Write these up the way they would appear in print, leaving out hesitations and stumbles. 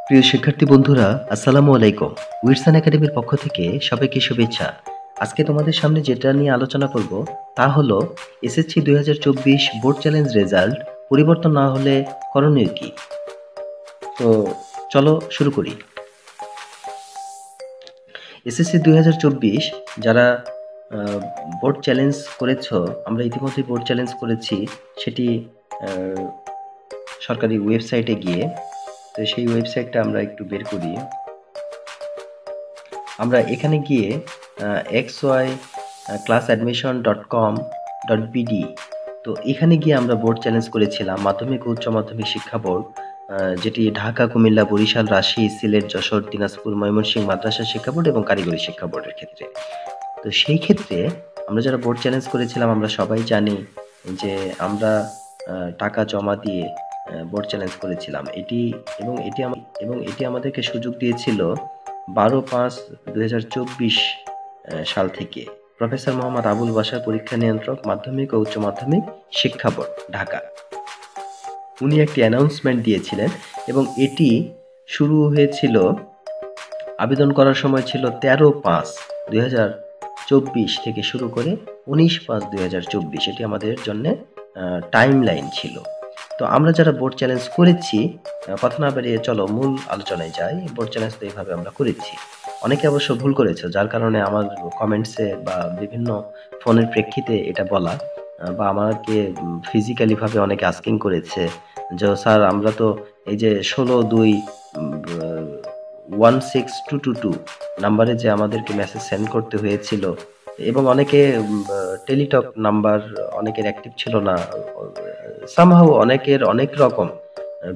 প্রিয় শিক্ষার্থী বন্ধুরা, আসসালামু আলাইকুম। উইটসান একাডেমির পক্ষ থেকে সবাইকে শুভেচ্ছা। আজকে তোমাদের সামনে যেটা নিয়ে আলোচনা করব তা হলো এসএসসি ২০২৪ বোর্ড চ্যালেঞ্জ রেজাল্ট পরিবর্তন না হলে করণীয় কি? তো চলো শুরু করি। এসএসসি ২০২৪ যারা বোর্ড চ্যালেঞ্জ করেছ, আমরা ইতিমধ্যে বোর্ড চ্যালেঞ্জ করেছি, সেটি সরকারি ওয়েবসাইটে গিয়ে। তো সেই ওয়েবসাইটটা আমরা একটু বের করি। আমরা এখানে গিয়ে xy-classadmission.com.bd, তো এখানে গিয়ে আমরা বোর্ড চ্যালেঞ্জ করেছিলাম মাধ্যমিক ও উচ্চ মাধ্যমিক শিক্ষা বোর্ড, যেটি ঢাকা, কুমিল্লা, বরিশাল, রাজশাহী, সিলেট, যশোর, দিনাজপুর, ময়মনসিংহ মাদ্রাসা শিক্ষা বোর্ড এবং কারিগরি শিক্ষা বোর্ডের ক্ষেত্রে। তো সেই ক্ষেত্রে আমরা যারা বোর্ড চ্যালেঞ্জ করেছিলাম আমরা সবাই জানি যে আমরা টাকা জমা দিয়ে বোর্ড চ্যালেঞ্জ করেছিলাম। এটি আমাদেরকে সুযোগ দিয়েছিল 12/5/2024 সাল থেকে প্রফেসর মোহাম্মদ আবুল বাশার, পরীক্ষা নিয়ন্ত্রক, মাধ্যমিক ও উচ্চ মাধ্যমিক শিক্ষা বোর্ড, ঢাকা। উনি একটি অ্যানাউন্সমেন্ট দিয়েছিলেন এবং এটি শুরু হয়েছিল, আবেদন করার সময় ছিল 13/5/2024 থেকে শুরু করে 19/5/2024, এটি আমাদের জন্য টাইম লাইন ছিল। তো আমরা যারা বোর্ড চ্যালেঞ্জ করেছি, কথা না বাড়িয়ে চলো মূল আলোচনায় যাই। বোর্ড চ্যালেঞ্জ তো এইভাবে আমরা করেছি। অনেকে অবশ্য ভুল করেছে, যার কারণে আমার কমেন্টসে বা বিভিন্ন ফোনের প্রেক্ষিতে এটা বলা, বা আমাকে ফিজিক্যালি ভাবে অনেকে আস্কিং করেছে যে স্যার আমরা তো এই যে 16/2/16222 নাম্বারে যে আমাদেরকে মেসেজ সেন্ড করতে হয়েছিল, এবং অনেকে টেলিটক নাম্বার অনেকের অ্যাক্টিভ ছিল না, সামহাউ অনেকের অনেক রকম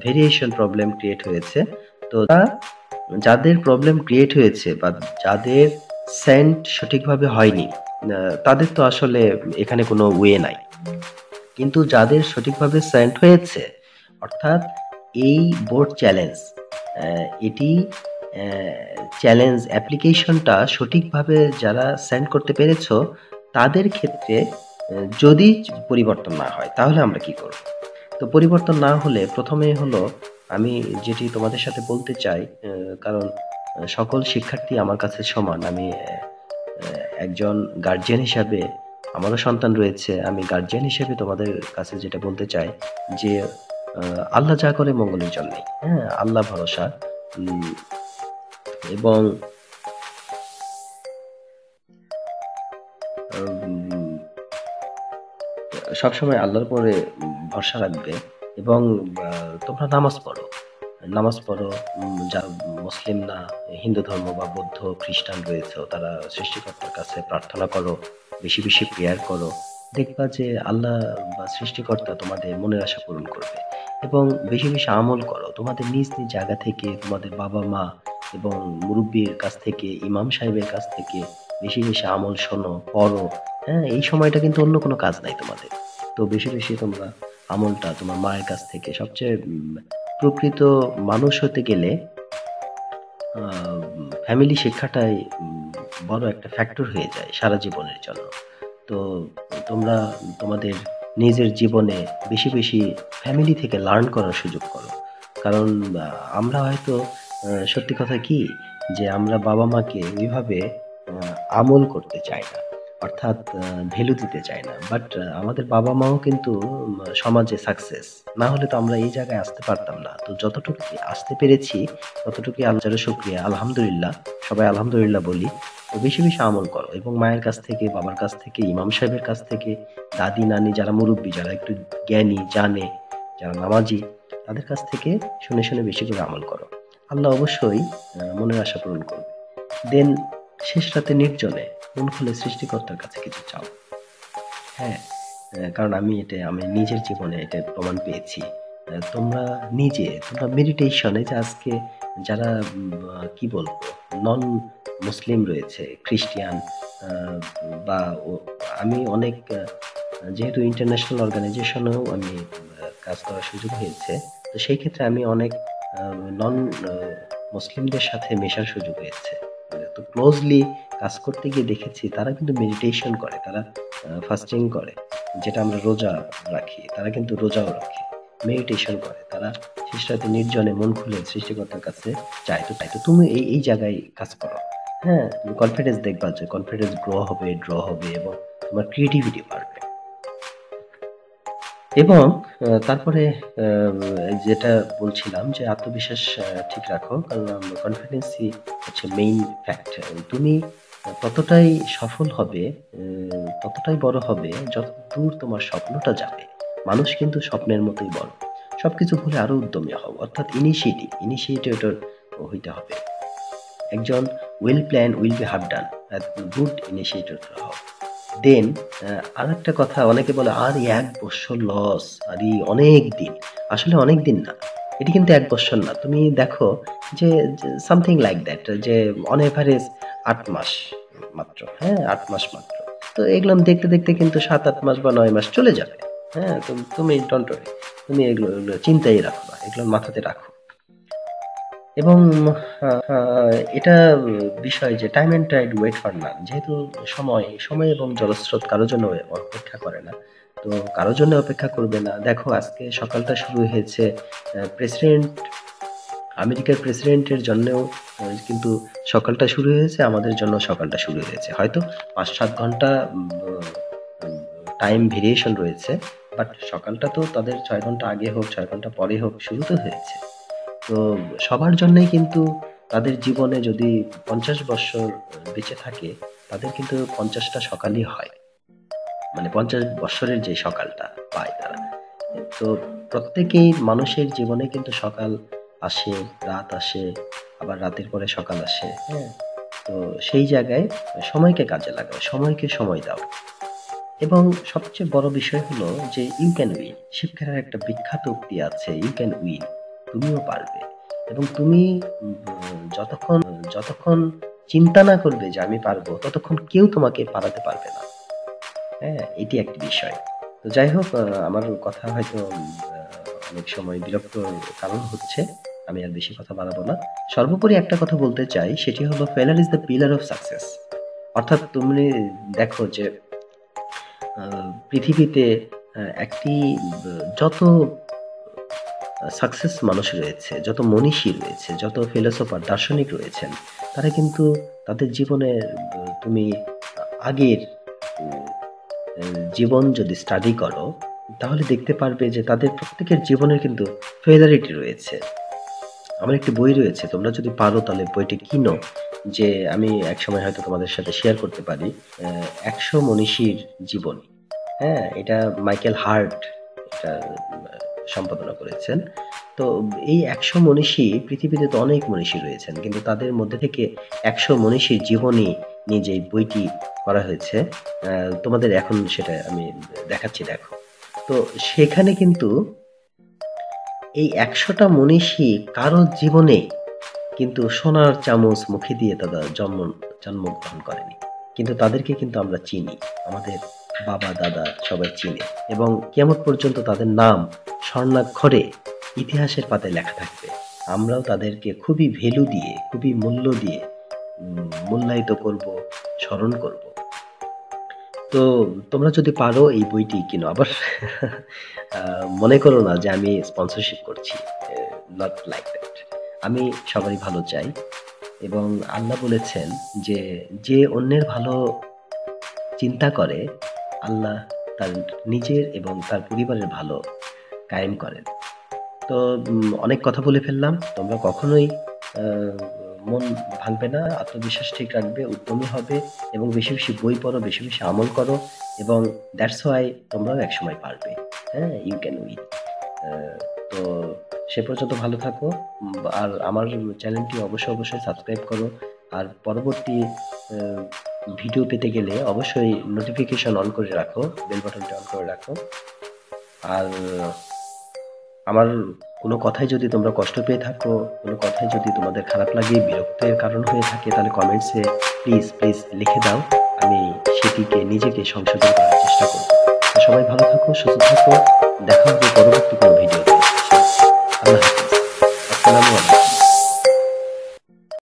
ভেরিয়েশন প্রবলেম ক্রিয়েট হয়েছে। তো যাদের প্রবলেম ক্রিয়েট হয়েছে বা যাদের সেন্ড সঠিকভাবে হয়নি, তাদের তো আসলে এখানে কোনো ওয়ে নাই। কিন্তু যাদের সঠিকভাবে সেন্ড হয়েছে, অর্থাৎ এই বোর্ড চ্যালেঞ্জ, এটি চ্যালেঞ্জ অ্যাপ্লিকেশনটা সঠিকভাবে যারা সেন্ড করতে পেরেছো, তাদের ক্ষেত্রে যদি পরিবর্তন না হয় তাহলে আমরা কি করব? তো পরিবর্তন না হলে প্রথমে হলো, আমি যেটি তোমাদের সাথে বলতে চাই, কারণ সকল শিক্ষার্থী আমার কাছে সমান। আমি একজন গার্জিয়ান হিসাবে, আমারও সন্তান রয়েছে, আমি গার্জিয়ান হিসেবে তোমাদের কাছে যেটা বলতে চাই যে আল্লাহ যা করে মঙ্গলের জন্যই, হ্যাঁ, আল্লাহ ভরসা, এবং সবসময় আল্লাহর পরে ভরসা রাখবে। এবং তোমরা নামাজ পড়ো, যা মুসলিম না, হিন্দু ধর্ম বা বৌদ্ধ খ্রিস্টান রয়েছে, তারা সৃষ্টিকর্তার কাছে প্রার্থনা করো, বেশি বেশি প্রেয়ার করো। দেখবা যে আল্লাহ বা সৃষ্টিকর্তা তোমাদের মনের আশা পূরণ করবে। এবং বেশি বেশি আমল করো, তোমাদের নিজ নিজ জায়গা থেকে, তোমাদের বাবা মা এবং মুরব্বীর কাছ থেকে, ইমাম সাহেবের কাছ থেকে বেশি বেশি আমল শোনো, পড়ো। হ্যাঁ, এই সময়টা কিন্তু অন্য কোনো কাজ নাই তোমাদের। তো বেশি বেশি তোমরা আমলটা তোমার মায়ের কাছ থেকে, সবচেয়ে প্রকৃত মানুষ হতে গেলে ফ্যামিলি শিক্ষাটাই বড় একটা ফ্যাক্টর হয়ে যায় সারা জীবনের জন্য। তো তোমরা তোমাদের নিজের জীবনে বেশি বেশি ফ্যামিলি থেকে লার্ন করার সুযোগ করো। কারণ আমরা হয়তো সত্যি কথা কি, যে আমরা বাবা মাকে ওইভাবে আমল করতে চাই না, অর্থাৎ ভ্যালু দিতে চাই না। বাট আমাদের বাবা মাও কিন্তু সমাজে সাকসেস না হলে তো আমরা এই জায়গায় আসতে পারতাম না। তো যতটুকু আসতে পেরেছি ততটুকুই আল্লাহর শুকরিয়া, আলহামদুলিল্লাহ, সবাই আলহামদুলিল্লাহ বলি। তো বেশি বেশি আমল করো এবং মায়ের কাছ থেকে, বাবার কাছ থেকে, ইমাম সাহেবের কাছ থেকে, দাদি নানি যারা মুরব্বী, যারা একটু জ্ঞানী জানে, যারা নামাজি, তাদের কাছ থেকে শুনে শুনে বেশি করে আমল করো। আল্লাহ অবশ্যই মনের আশা পূরণ করবে। দেন শেষ রাতে নির্জনে মন খুলে সৃষ্টিকর্তার কাছে কিছু চাও। হ্যাঁ, কারণ আমি নিজের জীবনে এটা প্রমাণ পেয়েছি। তোমরা মেডিটেশনে, যে আজকে যারা কি বলবো, নন মুসলিম রয়েছে, খ্রিস্টিয়ান, বা আমি অনেক, যেহেতু ইন্টারন্যাশনাল অর্গানাইজেশনেও আমি কাজ করার সুযোগ হয়েছে, তো সেই ক্ষেত্রে আমি অনেক নন মুসলিমদের সাথে মেশার সুযোগ হয়েছে। তো ক্লোজলি কাজ করতে গিয়ে দেখেছি তারা কিন্তু মেডিটেশন করে, তারা ফাস্টিং করে, যেটা আমরা রোজা রাখি, তারা কিন্তু রোজাও রাখে, মেডিটেশন করে, তারা সৃষ্টি হয়তো নির্জনে মন খুলে সৃষ্টিকর্তার কাছে চায়। তো তুমি এই জায়গায় কাজ করো। হ্যাঁ, তুমি কনফিডেন্স দেখবা যে কনফিডেন্স ড্র হবে এবং তোমার ক্রিয়েটিভিটি বাড়বে। এবং তারপরে যেটা বলছিলাম যে আত্মবিশ্বাস ঠিক রাখো। কারণ কনফিডেন্সই হচ্ছে মেইন ফ্যাক্ট। তুমি ততটাই সফল হবে, ততটাই বড় হবে যতদূর তোমার স্বপ্নটা যাবে। মানুষ কিন্তু স্বপ্নের মতোই বড়। সবকিছু ভুলে আরো উদ্যমী হও। অর্থাৎ ইনিশিয়েটর হইতে হবে। একজন well plan will be half done. Good initiator হও। দেন আরেকটা কথা, অনেকে বলে আর ১ বৎসর লস, আরে অনেক দিন। আসলে অনেক দিন না। এটি কিন্তু ১ বৎসর না। তুমি দেখো যে সামথিং লাইক দ্যাট, যে অন এভারেজ ৮ মাস মাত্র। হ্যাঁ, ৮ মাস মাত্র। তো এগুলো দেখতে কিন্তু ৭-৮ মাস বা ৯ মাস চলে যাবে। হ্যাঁ, তুমি ডোন্ট ওয়ারি। তুমি এগুলো চিন্তাই রাখো না। এগুলো মাথাতে রাখো। এবং এটা বিষয় যে time and tide wait for none. যেহেতু সময় এবং জলস্রোত কারোর জন্য অপেক্ষা করে না। তো কারোর জন্য অপেক্ষা করবে না। দেখো আজকে সকালটা শুরু হয়েছে আমেরিকার প্রেসিডেন্টের জন্যও কিন্তু সকালটা শুরু হয়েছে, আমাদের জন্য সকালটা শুরু হয়েছে। হয়তো ৫-৭ ঘন্টা টাইম ভেরিয়েশন রয়েছে, বাট সকালটা তো তাদের ৬ ঘন্টা আগে হোক ৬ ঘন্টা পরে হোক শুরু তো হয়েছে। তো সবার জন্যই কিন্তু তাদের জীবনে যদি ৫০ বৎসর বেঁচে থাকে, তাদের কিন্তু ৫০টা সকালই হয়। মানে ৫০ বৎসরের যে সকালটা পায় তারা। তো প্রত্যেকেই মানুষের জীবনে কিন্তু সকাল আসে, রাত আসে, আবার রাতের পরে সকাল আসে। হ্যাঁ? তো সেই জায়গায় সময়কে কাজে লাগাও, সময়কে সময় দাও। এবং সবচেয়ে বড় বিষয় হলো যে ইউ ক্যান উইন। শিব খেরার একটা বিখ্যাত উক্তি আছে, ইউ ক্যান উইন। তুমিও পারবে। এবং তুমি যতক্ষণ চিন্তা না করবে যে আমি পারবো, ততক্ষণ কেউ তোমাকে পারাতে পারবে না। হ্যাঁ, এটি একটি বিষয়। তো যাই হোক, আমার কথা হয়তো অনেক সময় বিরক্তর কারণ হচ্ছে। আমি আর বেশি কথা বাড়াবো না। সর্বোপরি একটা কথা বলতে চাই, সেটি হলো failure is the pillar of success. অর্থাৎ তুমি দেখো যে পৃথিবীতে একটি যত সাকসেস মানুষ রয়েছে, যত মনীষী রয়েছে, যত ফিলোসোফার দার্শনিক রয়েছেন, তারা কিন্তু তাদের জীবনের তুমি আগের উম, জীবন যদি স্টাডি করো, তাহলে দেখতে পারবে যে তাদের প্রত্যেকের জীবনের কিন্তু ফেলারিটি রয়েছে। আমার একটি বই রয়েছে, তোমরা যদি পারো তাহলে বইটি কিনো। যে আমি একসময় হয়তো তোমাদের সাথে শেয়ার করতে পারি, ১০০ মনীষীর জীবনী। হ্যাঁ, এটা মাইকেল হার্ট এটা সম্পাদনা করেছেন। তো এই ১০০ মনীষী, পৃথিবীতে তো অনেক মনীষী রয়েছেন, কিন্তু তাদের মধ্যে থেকে ১০০ মনীষীর জীবনী নিয়ে যে বইটি করা হয়েছে, তোমাদের এখন সেটা আমি দেখাচ্ছি, দেখো। তো সেখানে কিন্তু এই ১০০টা মনীষী কারো জীবনে কিন্তু সোনার চামচ মুখে দিয়ে তারা জন্মগ্রহণ করেনি। কিন্তু তাদেরকে কিন্তু আমরা চিনি। আমাদের বাবা, দাদা সবাই চিনে। এবং কিয়ামত পর্যন্ত তাদের নাম স্বর্ণাক্ষরে ইতিহাসের পাতায় লেখা থাকবে। আমরাও তাদেরকে খুবই ভ্যালু দিয়ে, খুবই মূল্য দিয়ে মূল্যায়িত করব, স্মরণ করব। তো তোমরা যদি পারো এই বইটি কিনো। আবার মনে করো না যে আমি স্পন্সরশিপ করছি। Not like that. আমি সবারই ভালো চাই। এবং আল্লাহ বলেছেন যে, যে অন্যের ভালো চিন্তা করে, আল্লাহ তার নিজের এবং তার পরিবারের ভালো কায়েম করেন। তো অনেক কথা বলে ফেললাম। তোমরা কখনোই আ মন ভাঙবে না, আত্মবিশ্বাস ঠিক রাখবে, উদ্যমী হবে এবং বেশি বই পড়ো, বেশি আমল করো এবং দ্যাটস হোয়াই তোমরাও একসময় পারবে। হ্যাঁ? You can win. আ তো সে পর্যন্ত ভালো থাকো। আর আমার চ্যানেলটি অবশ্যই সাবস্ক্রাইব করো। আর পরবর্তী আ ভিডিও পেতে গেলে অবশ্যই নোটিফিকেশন অন করে রাখো, বেল বাটনটি অন করে রাখো। আর আমার কোনো কথায় যদি তোমরা কষ্ট পেয়ে থাকো, কোনো কথায় যদি তোমাদের খারাপ লাগে, বিরক্তের কারণ হয়ে থাকে, তাহলে কমেন্টসে প্লিজ লিখে দাও। আমি সেটিকে নিজেকে সংশোধন করার চেষ্টা করব। তো সবাই ভালো থাকো, সুস্থ থাকো। দেখা হবে পরবর্তী কোনো ভিডিওতে। আল্লাহ হাফেজ।